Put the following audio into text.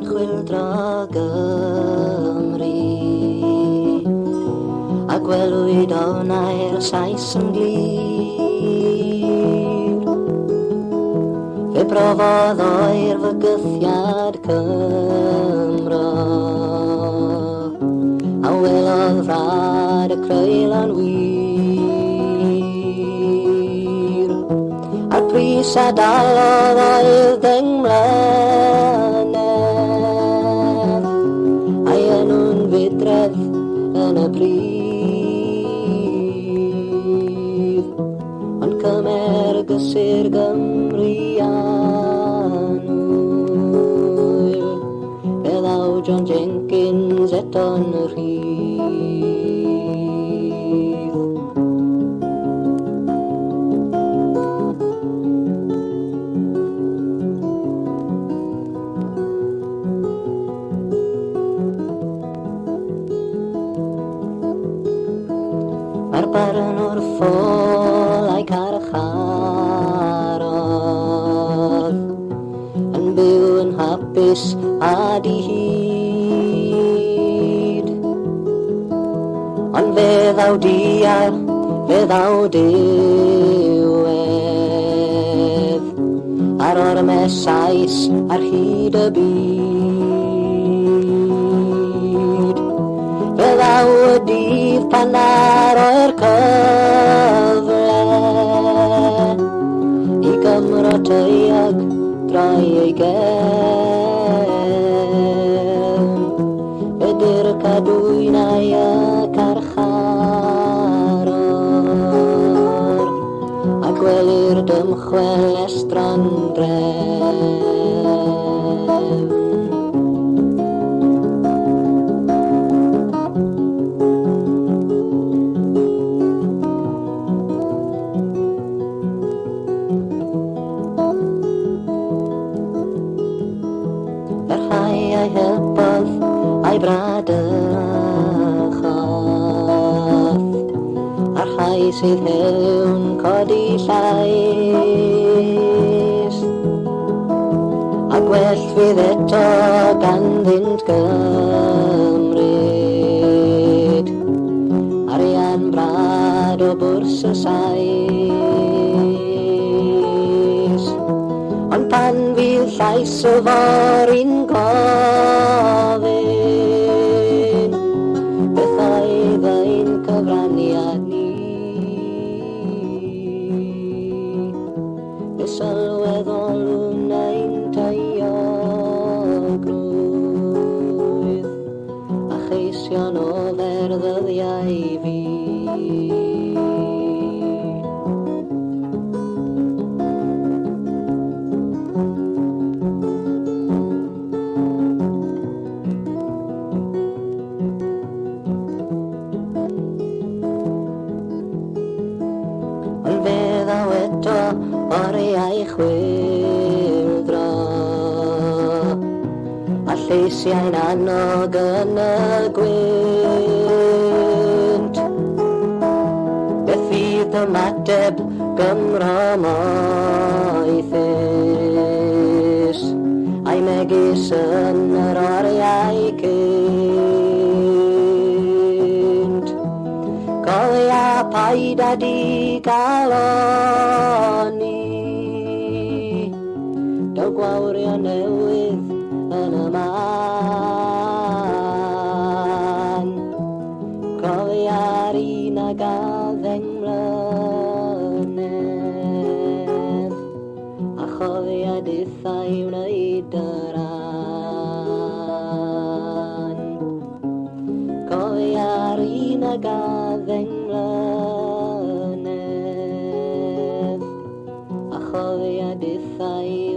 chwyldro Gymru a gwelwyd o'nau'r Sais yn glir. Fe brofodd o'r fygythiad Cymro a welodd frad y creulon wir. A'r pris a dalodd oedd 10 mlynedd a'i enw'n fydredd yn y brif. Ond cymer gysur Gymru anwyl fe ddaw John Jenkins eto'n y rhydd. Mae'r barn o'r ffôl a'i carcharodd yn byw yn hapus a dihyd. Ond fe ddaw diar, fe ddaw diwedd ar ormau Sais ar hyd y byd. Fe ddaw y dydd pan ar o'r cyfle i Gymro teuog droi ei gefn. Fe dy'r cadwynau y carcharor a gwelir dymchwel estron drefn. Ai helpodd a'i bradychodd a'r rhai sydd hew'n codi llais a gwell fydd eto ganddynt gymryd arian brad o bwrs y Sais. Ond pan fydd llais y fory'n gofyn beth oedd ein cyfraniad ni, fe sylweddolwn ein teiogrwydd a cheision o ferddyddiau fi. Oriau chwyldro a lleisiau'n annog yn y gwynt. Beth fydd ymateb Gymro moethus a'i megis yn yr oriau cynt. Cofia paid a digaloni daw gwawrio newydd yn y man. Cofia'r un ag a 10 mlynedd a chofia dithau wneud yr an. Cofia'r un ag a 10 mlynedd a chofia dithau